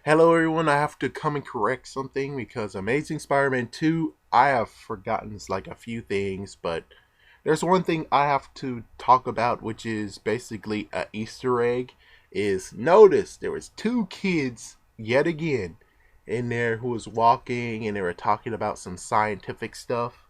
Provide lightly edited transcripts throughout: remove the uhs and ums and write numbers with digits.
Hello everyone, I have to come and correct something because Amazing Spider-Man 2, I have forgotten like a few things, but there's one thing I have to talk about, which is basically a Easter egg. Is notice there was two kids yet again in there who was walking and they were talking about some scientific stuff.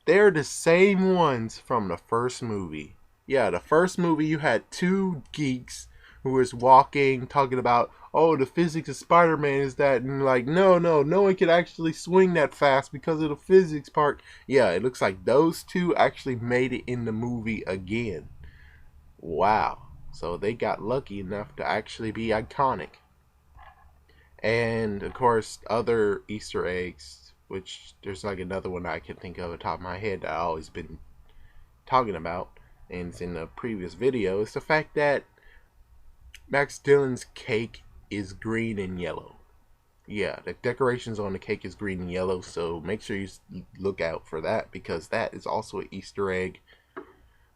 They're the same ones from the first movie. Yeah, the first movie you had two geeks who was walking, talking about, oh, the physics of Spider-Man is that, and like, no one can actually swing that fast because of the physics part. Yeah, it looks like those two actually made it in the movie again. Wow. So they got lucky enough to actually be iconic. And of course, other Easter eggs, which there's like another one I can think of on top of my head that I've always been talking about, and it's in the previous video, is the fact that Max Dillon's cake is green and yellow. Yeah, the decorations on the cake is green and yellow, so make sure you look out for that because that is also an Easter egg,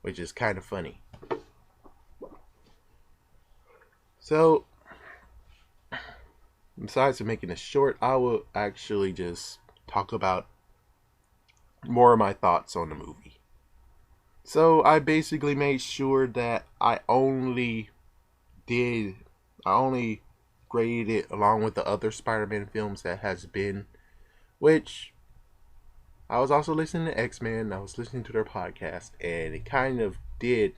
which is kind of funny. So, besides making it short, I will actually just talk about more of my thoughts on the movie. So, I basically made sure that did I only graded it along with the other Spider-Man films that has been, which I was also listening to X-Men. I was listening to their podcast, and it kind of did.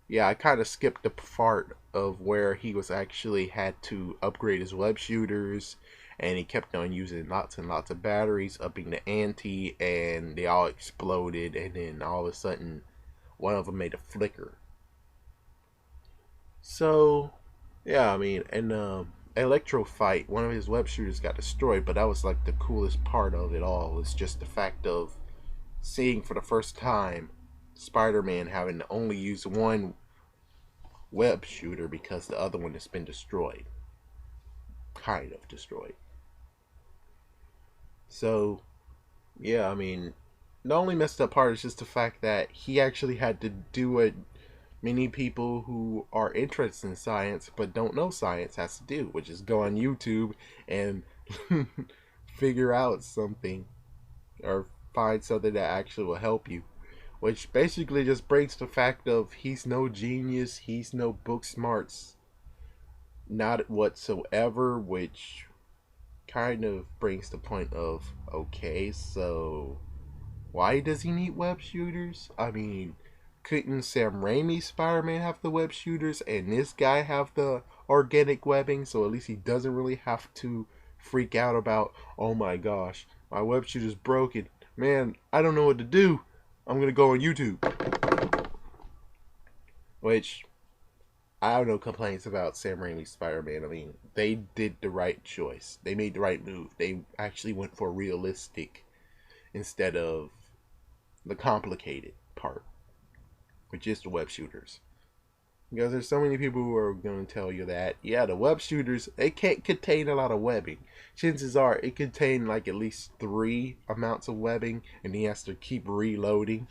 Yeah, I kind of skipped the part of where he was actually had to upgrade his web shooters, and he kept on using lots and lots of batteries, upping the ante, and they all exploded, and then all of a sudden, one of them made a flicker. So, yeah, I mean, and Electro fight, one of his web shooters got destroyed, but that was like the coolest part of it all. It's just the fact of seeing for the first time Spider-Man having to only use one web shooter because the other one has been destroyed, kind of destroyed. So, yeah, I mean, the only messed up part is just the fact that he actually had to do what many people who are interested in science but don't know science has to do, which is go on YouTube and figure out something or find something that actually will help you. Which basically just breaks the fact of he's no genius, he's no book smarts, not whatsoever, which kind of brings the point of okay, so why does he need web shooters? I mean, couldn't Sam Raimi's Spider-Man have the web shooters and this guy have the organic webbing? So at least he doesn't really have to freak out about, oh my gosh, my web shooter's broken. Man, I don't know what to do. I'm gonna go on YouTube. Which I have no complaints about Sam Raimi's Spider-Man. I mean, they did the right choice. They made the right move. They actually went for realistic instead of the complicated part, which is the web shooters. Because there's so many people who are going to tell you that, yeah, the web shooters, they can't contain a lot of webbing. Chances are it contain like at least 3 amounts of webbing, and he has to keep reloading.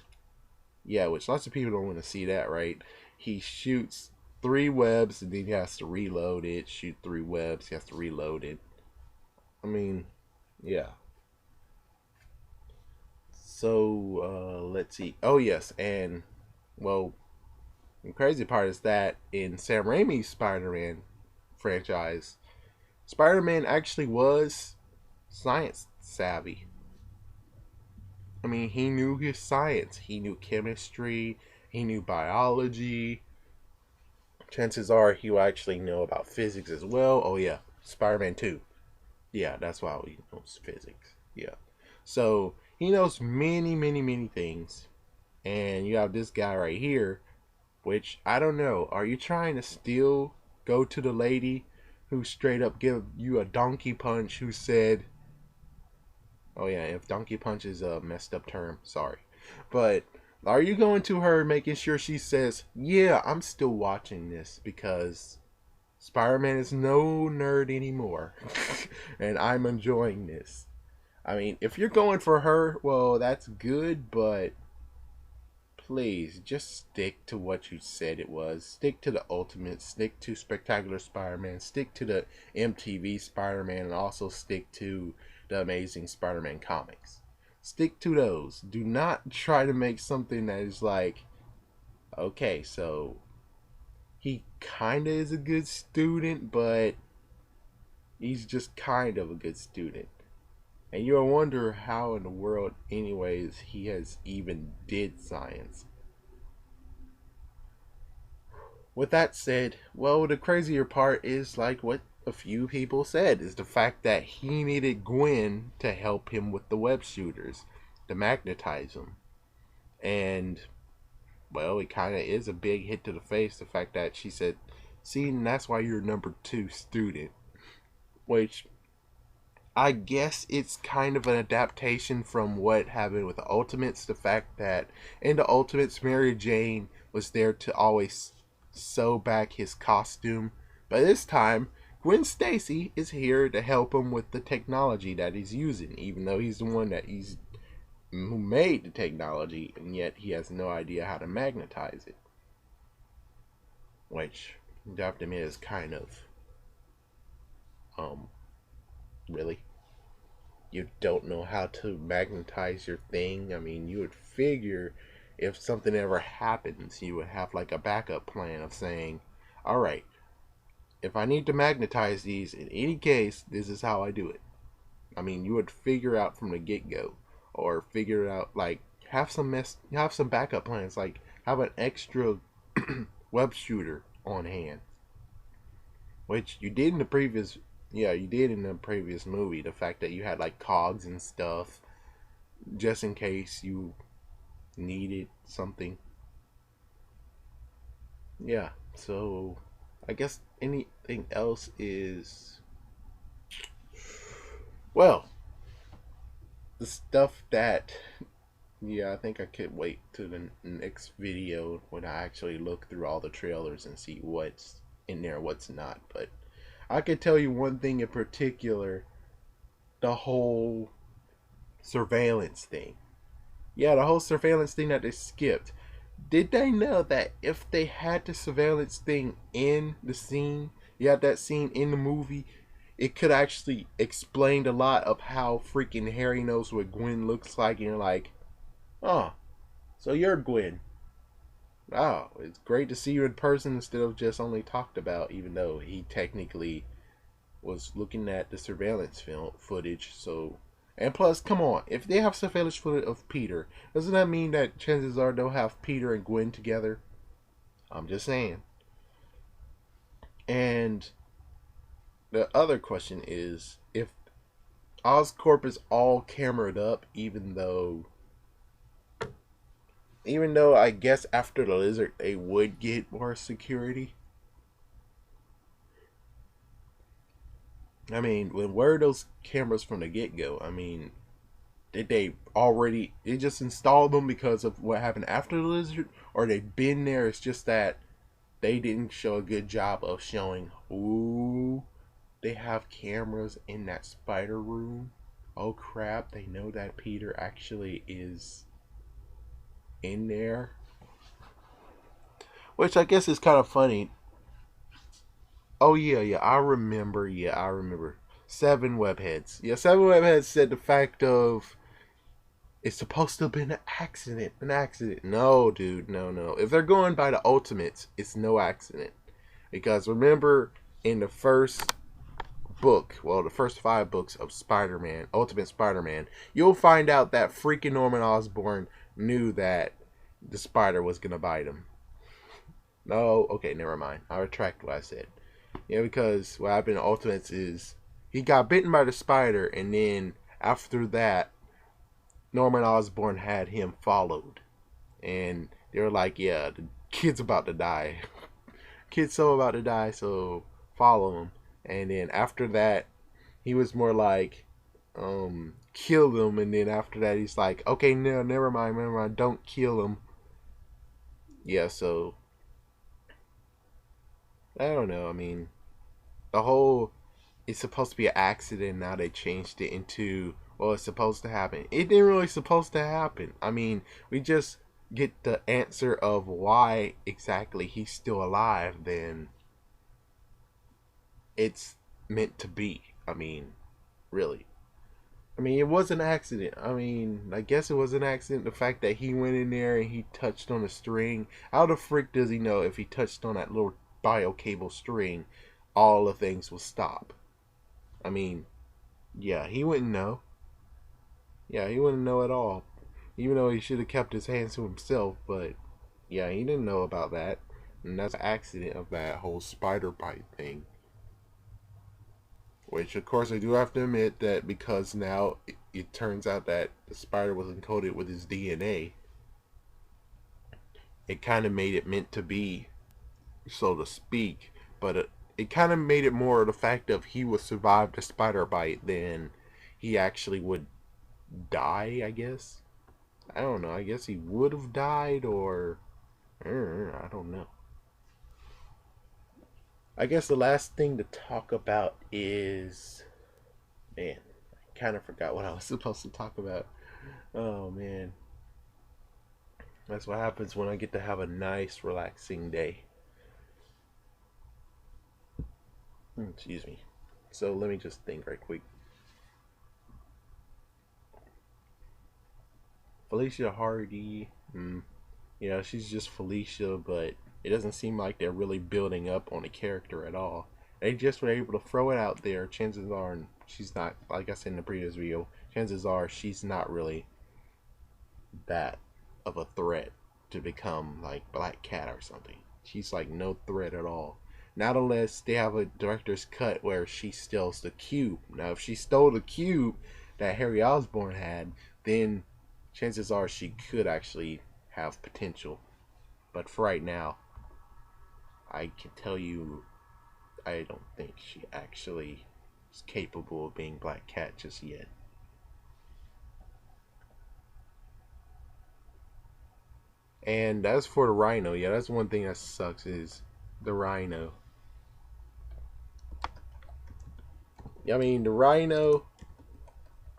Yeah, which lots of people don't want to see that, right? He shoots 3 webs, and then he has to reload it, shoot 3 webs, he has to reload it. I mean, yeah. So, let's see. Oh, yes, and, well, the crazy part is that in Sam Raimi's Spider-Man franchise, Spider-Man actually was science savvy. I mean, he knew his science. He knew chemistry. He knew biology. Chances are he will actually know about physics as well. Oh yeah, Spider-Man 2. Yeah, that's why he knows physics. Yeah. So he knows many things. And you have this guy right here, which I don't know. Are you trying to still go to the lady who straight up give you a donkey punch who said, oh yeah, if donkey punch is a messed up term, sorry. But are you going to her making sure she says, yeah, I'm still watching this because Spider-Man is no nerd anymore and I'm enjoying this? I mean, if you're going for her, well, that's good, but please just stick to what you said it was. Stick to the Ultimate, stick to Spectacular Spider-Man, stick to the MTV Spider-Man, and also stick to the Amazing Spider-Man comics. Stick to those. Do not try to make something that is like, okay, so he kinda is a good student, but he's just kind of a good student. And you'll wonder how in the world, anyways, he has even did science. With that said, well, the crazier part is like what a few people said is the fact that he needed Gwen to help him with the web shooters, to magnetize them. And, well, it kind of is a big hit to the face, the fact that she said, see, and that's why you're number 2 student. Which, I guess it's kind of an adaptation from what happened with the Ultimates. The fact that in the Ultimates, Mary Jane was there to always sew back his costume. But this time, Gwen Stacy is here to help him with the technology that he's using, even though he's the one who made the technology, and yet he has no idea how to magnetize it. Which, you have to admit, is kind of, really? You don't know how to magnetize your thing? I mean, you would figure if something ever happens, you would have like a backup plan of saying, alright, if I need to magnetize these, in any case, this is how I do it. I mean, you would figure out from the get-go, or figure it out, like, have some backup plans, like, have an extra web shooter on hand. Which you did in the previous movie, the fact that you had like cogs and stuff just in case you needed something. Yeah, so I guess anything else is, well, the stuff that, yeah, I think I could wait to the next video when I actually look through all the trailers and see what's in there, what's not. But I could tell you one thing in particular, the whole surveillance thing. Yeah, the whole surveillance thing that they skipped. Did they know that if they had the surveillance thing in the scene, you had that scene in the movie, it could actually explain a lot of how freaking Harry knows what Gwen looks like, and you're like, oh, so you're Gwen. Wow, it's great to see you in person instead of just only talked about, even though he technically was looking at the surveillance footage. So, and plus, come on, if they have surveillance footage of Peter, doesn't that mean that chances are they'll have Peter and Gwen together? I'm just saying. And the other question is, if Oscorp is all cameraed up, even though I guess after the Lizard they would get more security. I mean, when were those cameras from the get-go? I mean, did they just install them because of what happened after the Lizard? Or they've been there, it's just that they didn't show a good job of showing, ooh, they have cameras in that spider room. Oh crap, they know that Peter actually is in there. Which I guess is kind of funny. Oh yeah, I remember. 7 webheads. Yeah, 7 webheads said the fact of it's supposed to have been an accident. No, dude, no. If they're going by the Ultimates, it's no accident. Because remember, in the first book, well, the first 5 books of Spider-Man, Ultimate Spider-Man, you'll find out that freaking Norman Osborn knew that the spider was gonna bite him. No, okay, never mind. I retract what I said. Yeah, because what happened in Ultimates is he got bitten by the spider, and then after that, Norman Osborn had him followed. And they were like, yeah, the kid's about to die. Kid's so about to die, so follow him. And then after that, he was more like, kill him. And then after that, he's like, okay, no, never mind, don't kill him. Yeah, so I don't know. I mean, the whole it's supposed to be an accident. Now they changed it into, well, it's supposed to happen. It didn't really supposed to happen. I mean, we just get the answer of why exactly he's still alive, then it's meant to be. I mean, really. I mean, it was an accident. I mean, I guess it was an accident. The fact that he went in there and he touched on a string. How the frick does he know if he touched on that little bio cable string, all the things will stop? I mean, yeah, he wouldn't know. Yeah, he wouldn't know at all. Even though he should have kept his hands to himself, but yeah, he didn't know about that. And that's an accident of that whole spider bite thing. Which, of course, I do have to admit that because now it turns out that the spider was encoded with his DNA, it kind of made it meant to be, so to speak. But it kind of made it more of the fact of he would survive the spider bite than he actually would die, I guess. I don't know. I guess he would have died, or I don't know. I guess the last thing to talk about is, man, I kind of forgot what I was supposed to talk about. Oh man, that's what happens when I get to have a nice, relaxing day. Excuse me. So let me just think right quick. Felicia Hardy. Yeah, she's just Felicia, but it doesn't seem like they're really building up on the character at all. They just were able to throw it out there. Chances are she's not, like I said in the previous video, chances are she's not really that of a threat to become like Black Cat or something. She's like no threat at all. Not unless they have a director's cut where she steals the cube. Now, if she stole the cube that Harry Osborn had, then chances are she could actually have potential. But for right now, I can tell you, I don't think she actually is capable of being Black Cat just yet. And as for the Rhino, yeah, that's one thing that sucks is the Rhino. I mean, the Rhino,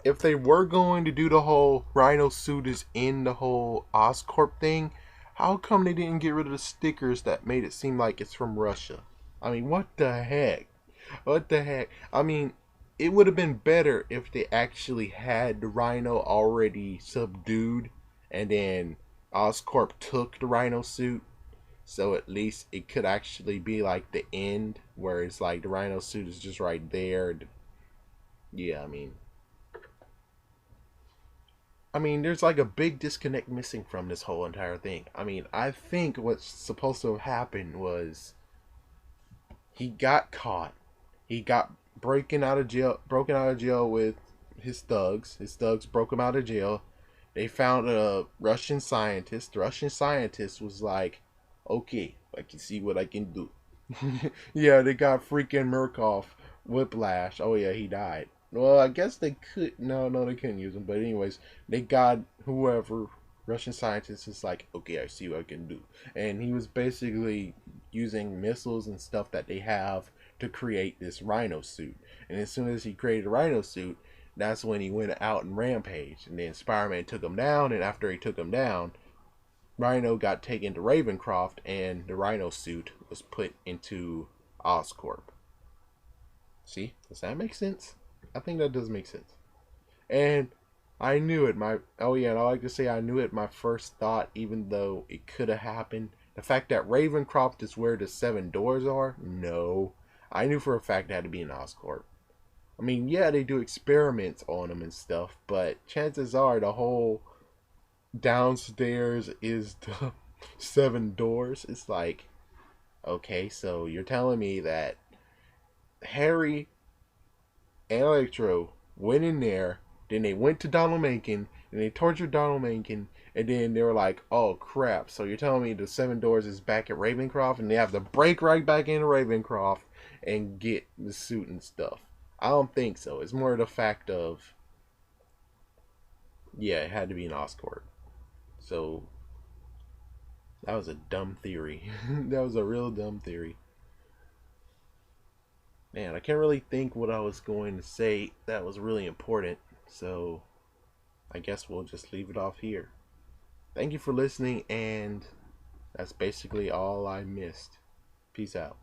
if they were going to do the whole Rhino suit is in the whole Oscorp thing, how come they didn't get rid of the stickers that made it seem like it's from Russia? I mean, what the heck? What the heck? I mean, it would have been better if they actually had the Rhino already subdued and then Oscorp took the Rhino suit. So at least it could actually be like the end where it's like the Rhino suit is just right there. Yeah, I mean, there's like a big disconnect missing from this whole entire thing. I mean, I think what's supposed to have happened was he got caught. He got broken out of jail with his thugs. His thugs broke him out of jail. They found a Russian scientist. The Russian scientist was like, "Okay, I can see what I can do." Yeah, they got freaking Murkoff whiplash. Oh yeah, he died. Well, I guess they could. No, they couldn't use him. But anyways, they got whoever Russian scientist is like, okay, I see what I can do, and he was basically using missiles and stuff that they have to create this Rhino suit. And as soon as he created a Rhino suit, that's when he went out and rampage. And then Spider-Man took him down, and after he took him down, Rhino got taken to Ravencroft, and the Rhino suit was put into Oscorp. See, does that make sense? I think that does make sense. And I knew it. And I like to say I knew it. My first thought, even though it could have happened, the fact that Ravencroft is where the seven doors are. No, I knew for a fact it had to be in Oscorp. I mean, yeah, they do experiments on them and stuff, but chances are the whole downstairs is the seven doors. It's like, okay, so you're telling me that Harry and Electro went in there, then they went to Donald Macon, and they tortured Donald Macon, and then they were like, oh crap, so you're telling me the seven doors is back at Ravencroft, and they have to break right back into Ravencroft and get the suit and stuff. I don't think so. It's more the fact of, yeah, it had to be an Oscorp. So that was a dumb theory. That was a real dumb theory. Man, I can't really think what I was going to say that was really important. So I guess we'll just leave it off here. Thank you for listening, and that's basically all I missed. Peace out.